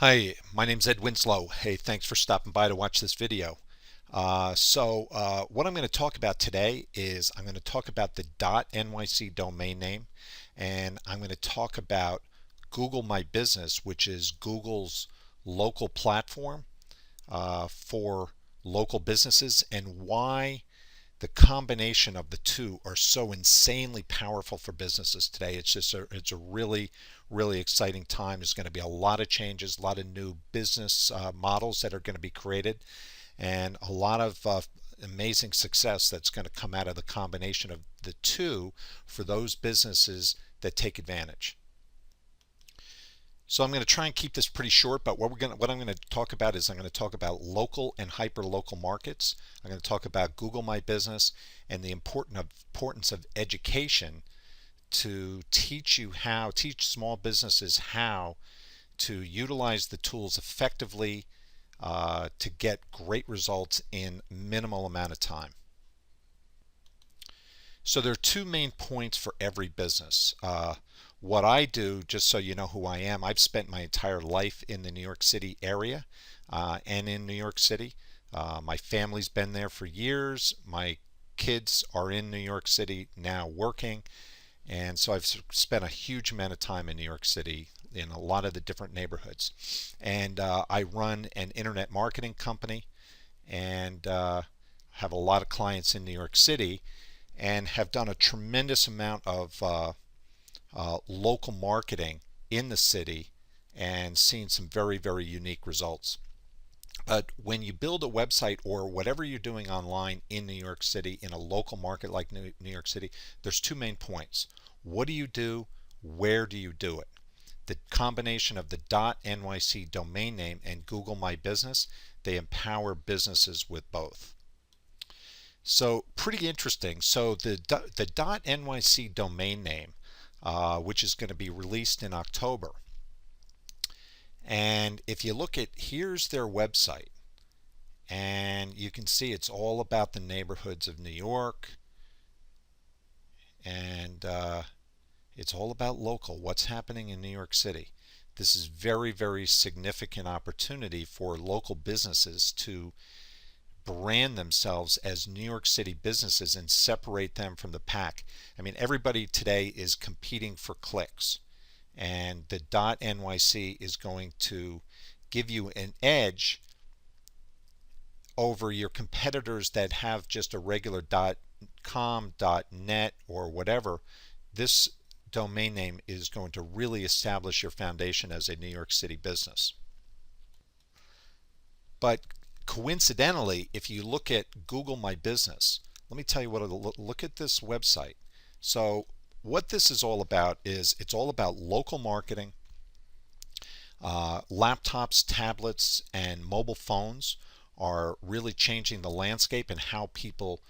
Hi, my name's Ed Winslow. Hey, thanks for stopping by to watch this video. What I'm going to talk about today is I'm going to talk about the .nyc domain name, and I'm going to talk about Google My Business, which is Google's local platform for local businesses, and why the combination of the two are so insanely powerful for businesses today. It's a really exciting time. There's going to be a lot of changes, a lot of new business models that are going to be created, and a lot of amazing success that's going to come out of the combination of the two for those businesses that take advantage. So I'm going to try and keep this pretty short, but what I'm going to talk about is I'm going to talk about local and hyper-local markets. I'm going to talk about Google My Business and the importance of education to teach small businesses how to utilize the tools effectively to get great results in minimal amount of time. So there are two main points for every business. What I do, just so you know who I am, I've spent my entire life in the New York City area and in New York City. My family's been there for years. My kids are in New York City now working. And so I've spent a huge amount of time in New York City in a lot of the different neighborhoods. And I run an internet marketing company and have a lot of clients in New York City and have done a tremendous amount of local marketing in the city and seen some very unique results. But when you build a website or whatever you're doing online in New York City, in a local market like New York City, there's two main points. What do you do? Where do you do it? The combination of the .nyc domain name and Google My Business, they empower businesses with both. So pretty interesting. So the .nyc domain name, which is going to be released in October. And if you look at, here's their website, and you can see it's all about the neighborhoods of New York, and it's all about local, what's happening in New York City. This is very significant opportunity for local businesses to brand themselves as New York City businesses and separate them from the pack. I mean, everybody today is competing for clicks, and the .nyc is going to give you an edge over your competitors that have just a regular .com, .net, or whatever. This domain name is going to really establish your foundation as a New York City business. But coincidentally, if you look at Google My Business, let me tell you what it'll look at this website. So what this is all about is it's all about local marketing. Laptops, tablets, and mobile phones are really changing the landscape and how people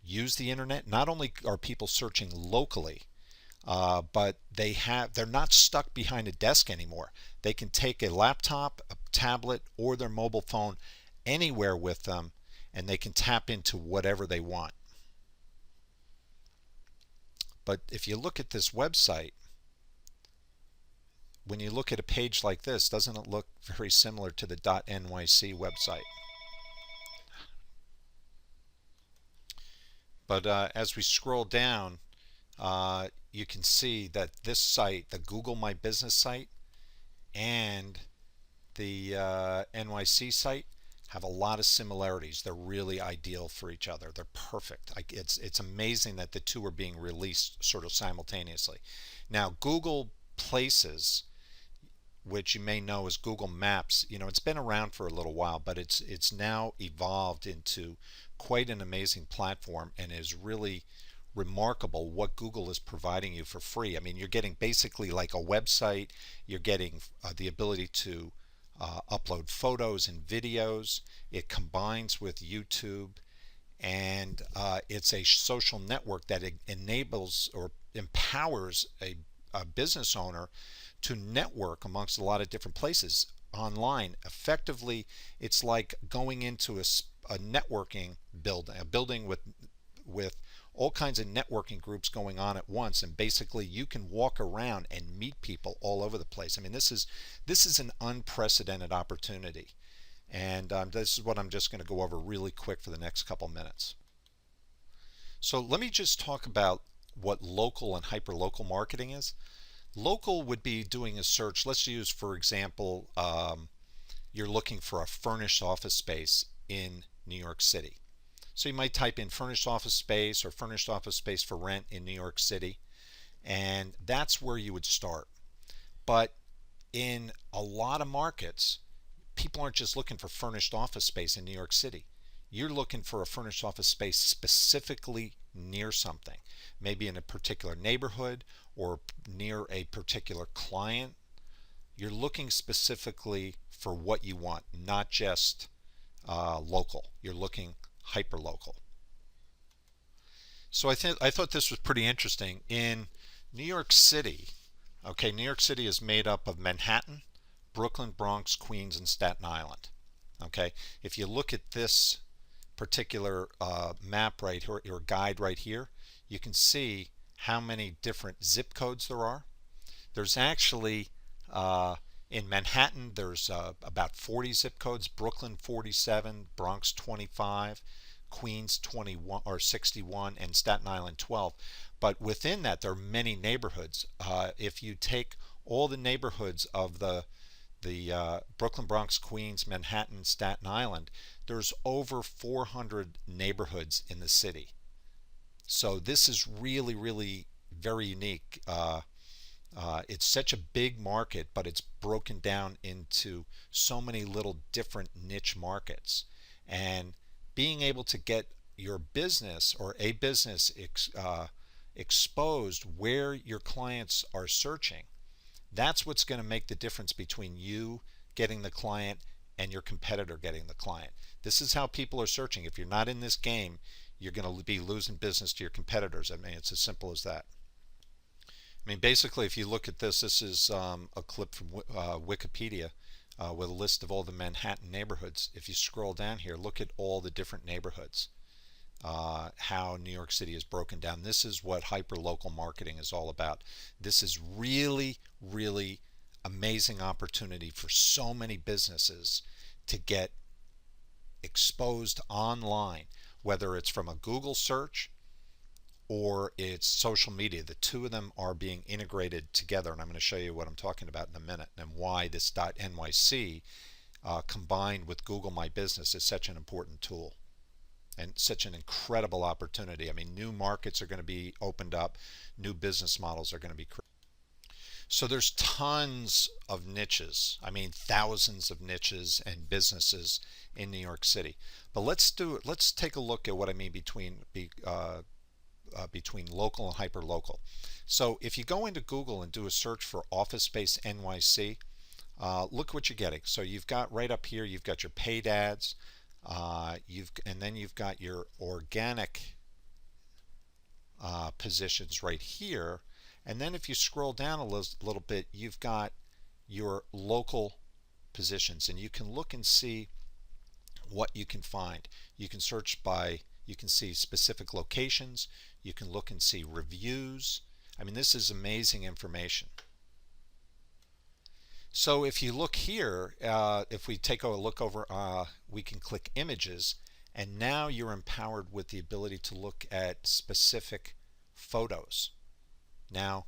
use the internet. Not only are people searching locally, but they're not stuck behind a desk anymore. They can take a laptop, a tablet, or their mobile phone anywhere with them, and they can tap into whatever they want. But if you look at this website, when you look at a page like this, doesn't it look very similar to the .nyc website? But as we scroll down, you can see that this site, the Google My Business site, and the NYC site have a lot of similarities. They're really ideal for each other. They're perfect. It's amazing that the two are being released sort of simultaneously. Now, Google Places, which you may know as Google Maps, it's been around for a little while, but it's now evolved into quite an amazing platform and is really remarkable what Google is providing you for free. I mean, you're getting basically like a website. You're getting the ability to upload photos and videos. It combines with YouTube, and it's a social network that enables or empowers a business owner to network amongst a lot of different places online. Effectively, it's like going into a networking building, a building with all kinds of networking groups going on at once, and basically you can walk around and meet people all over the place. I mean, this is an unprecedented opportunity, and this is what I'm just going to go over really quick for the next couple minutes. So let me just talk about what local and hyperlocal marketing is. Local would be doing a search. Let's use, for example, you're looking for a furnished office space in New York City. So you might type in furnished office space or furnished office space for rent in New York City, and that's where you would start. But in a lot of markets, people aren't just looking for furnished office space in New York City. You're looking for a furnished office space specifically near something, maybe in a particular neighborhood or near a particular client. You're looking specifically for what you want, not just local. You're looking hyperlocal. So I thought this was pretty interesting. In New York City, okay, New York City is made up of Manhattan, Brooklyn, Bronx, Queens, and Staten Island. Okay, if you look at this particular map right here, or guide right here, you can see how many different zip codes there are. There's actually in Manhattan, there's about 40 zip codes, Brooklyn 47, Bronx 25, Queens 21 or 61, and Staten Island 12. But within that, there are many neighborhoods. If you take all the neighborhoods of the Brooklyn, Bronx, Queens, Manhattan, Staten Island, there's over 400 neighborhoods in the city. So this is really, really very unique. It's such a big market, but it's broken down into so many little different niche markets. And being able to get your business or a business exposed where your clients are searching, that's what's going to make the difference between you getting the client and your competitor getting the client. This is how people are searching. If you're not in this game, you're going to be losing business to your competitors. I mean, it's as simple as that. I mean, basically, if you look at this, this is a clip from Wikipedia with a list of all the Manhattan neighborhoods. If you scroll down here, look at all the different neighborhoods, how New York City is broken down. This is what hyperlocal marketing is all about. This is really, really amazing opportunity for so many businesses to get exposed online, whether it's from a Google search or it's social media. The two of them are being integrated together, and I'm going to show you what I'm talking about in a minute and why this .nyc combined with Google My Business is such an important tool and such an incredible opportunity. I mean, new markets are going to be opened up, new business models are going to be created. So there's tons of niches. I mean, thousands of niches and businesses in New York City. But let's take a look at what I mean between local and hyperlocal. So if you go into Google and do a search for office space NYC, look what you're getting. So you've got right up here, you've got your paid ads, and then you've got your organic positions right here. And then if you scroll down a little bit, you've got your local positions, and you can look and see what you can find. You can search by, you can see specific locations, you can look and see reviews. I mean, this is amazing information. So if you look here, if we take a look over, we can click images, and now you're empowered with the ability to look at specific photos. Now,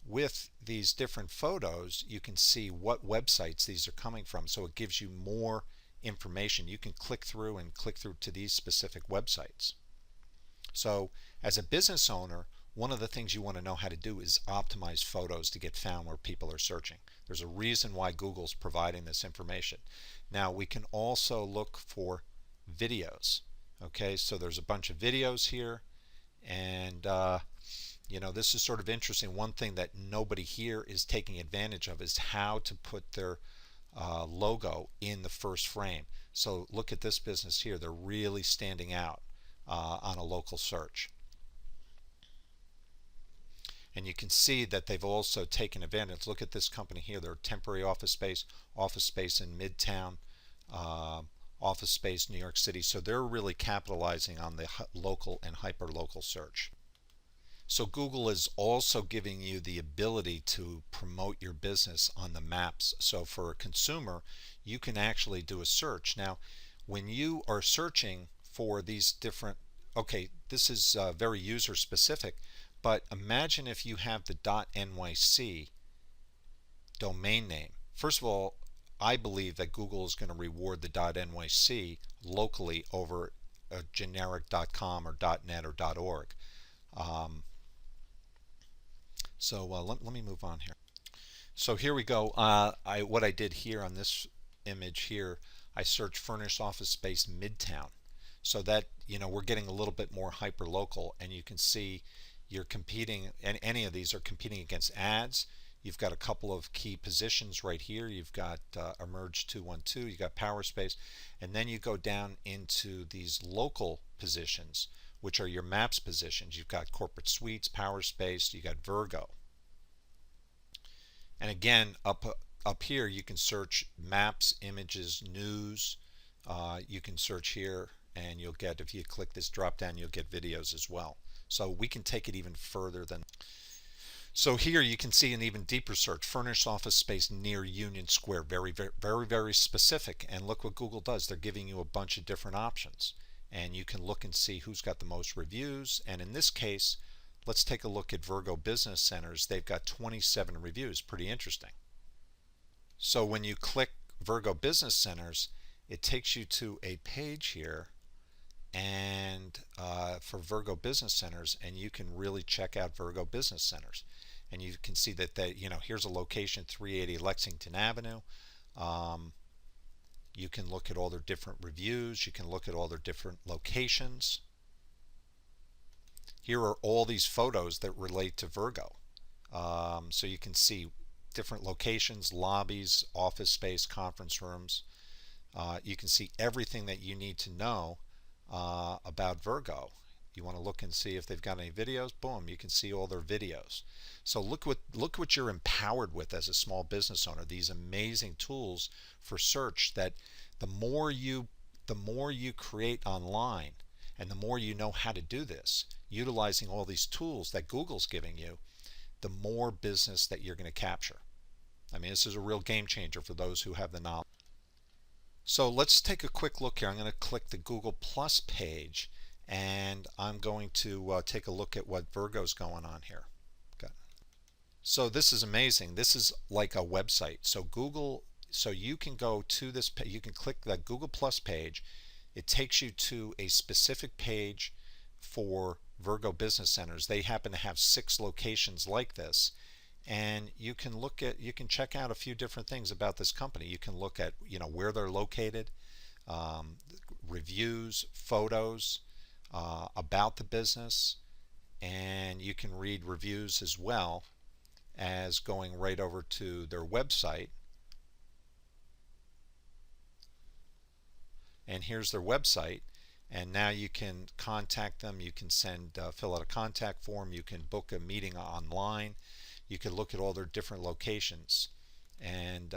with these different photos, you can see what websites these are coming from, so it gives you more information. You can click through to these specific websites. So as a business owner, one of the things you want to know how to do is optimize photos to get found where people are searching. There's a reason why Google's providing this information. Now we can also look for videos. Okay, so there's a bunch of videos here, and you know, this is sort of interesting. One thing that nobody here is taking advantage of is how to put their logo in the first frame. So look at this business here. They're really standing out on a local search. And you can see that they've also taken advantage. Look at this company here. They're temporary office space in Midtown, office space, New York City. So they're really capitalizing on the local and hyperlocal search. So Google is also giving you the ability to promote your business on the maps. So for a consumer, you can actually do a search. Now, when you are searching for these different, okay, this is very user specific, but imagine if you have the .nyc domain name. First of all, I believe that Google is going to reward the .nyc locally over a generic .com or .net or .org. Um, let me move on here. So here we go. What I did here on this image here, I searched furnished office space Midtown. So that, we're getting a little bit more hyper local, and you can see you're competing, and any of these are competing against ads. You've got a couple of key positions right here. You've got Emerge 212, you got Power Space, and then you go down into these local positions, which are your maps positions. You've got Corporate Suites, Power Space, you got Virgo. And again, up here you can search maps, images, news. You can search here, and you'll get, if you click this drop down, you'll get videos as well. So we can take it even further than. So here you can see an even deeper search, furnished office space near Union Square. Very, very, very, very specific. And look what Google does. They're giving you a bunch of different options. And you can look and see who's got the most reviews. And in this case, let's take a look at Virgo Business Centers. They've got 27 reviews. Pretty interesting. So when you click Virgo Business Centers, it takes you to a page here and for Virgo Business Centers, and you can really check out Virgo Business Centers. And you can see that here's a location, 380 Lexington Avenue. You can look at all their different reviews. You can look at all their different locations. Here are all these photos that relate to Virgo. So you can see different locations, lobbies, office space, conference rooms. You can see everything that you need to know about Virgo. You want to look and see if they've got any videos. Boom, you can see all their videos. So look what you're empowered with as a small business owner. These amazing tools for search that the more you create online, and the more you know how to do this, utilizing all these tools that Google's giving you, the more business that you're going to capture. I mean, this is a real game changer for those who have the knowledge. So let's take a quick look here. I'm going to click the Google Plus page, and I'm going to take a look at what Virgo's going on here. Okay. So this is amazing. This is like a website. So you can go to this page. You can click that Google Plus page. It takes you to a specific page for Virgo Business Centers. They happen to have 6 locations like this, and you can check out a few different things about this company. You can look at where they're located, reviews, photos about the business, and you can read reviews as well as going right over to their website. And here's their website, and now you can contact them. You can fill out a contact form. You can book a meeting online. You can look at all their different locations, and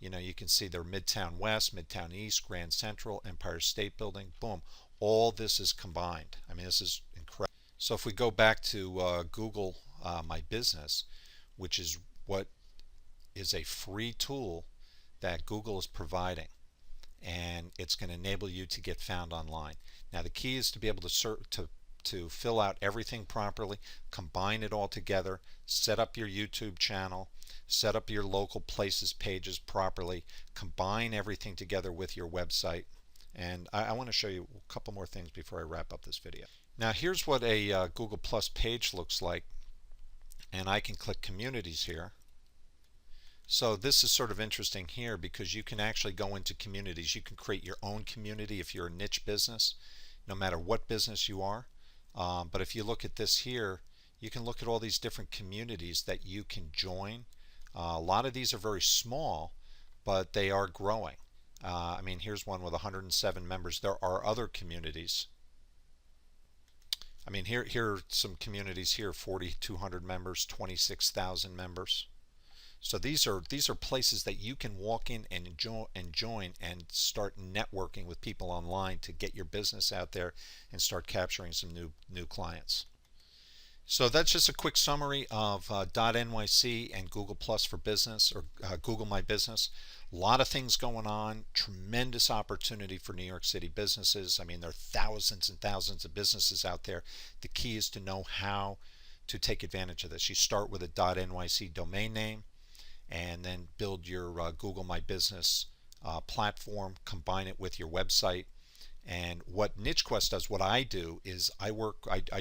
you can see their Midtown West, Midtown East, Grand Central, Empire State Building. Boom, all this is combined. I mean, this is incredible. So if we go back to Google My Business, which is what is a free tool that Google is providing, and it's going to enable you to get found online. Now the key is to be able to fill out everything properly, combine it all together, set up your YouTube channel, set up your local places pages properly, combine everything together with your website. And I want to show you a couple more things before I wrap up this video. Now here's what a Google Plus page looks like, and I can click communities here. So this is sort of interesting here because you can actually go into communities. You can create your own community if you're a niche business, no matter what business you are. But if you look at this here, you can look at all these different communities that you can join. A lot of these are very small, but they are growing. I mean, here's one with 107 members. There are other communities. I mean, here are some communities here, 4,200 members, 26,000 members. So these are places that you can walk in and join and start networking with people online to get your business out there and start capturing some new clients. So that's just a quick summary of .nyc and Google Plus for Business, or Google My Business. A lot of things going on. Tremendous opportunity for New York City businesses. I mean, there are thousands and thousands of businesses out there. The key is to know how to take advantage of this. You start with a .nyc domain name, and then build your Google My Business platform, combine it with your website. And what NicheQuest does, what I do is I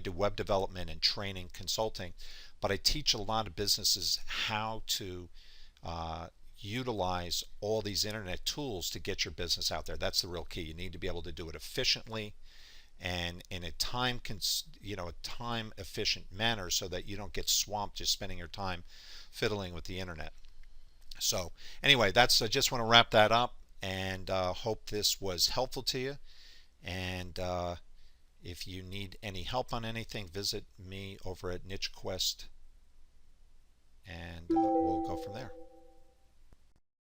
do web development and training consulting, but I teach a lot of businesses how to utilize all these internet tools to get your business out there. That's the real key. You need to be able to do it efficiently and in a a time efficient manner, so that you don't get swamped just spending your time fiddling with the internet. So anyway, I just want to wrap that up, and hope this was helpful to you. And if you need any help on anything, visit me over at NicheQuest, and we'll go from there.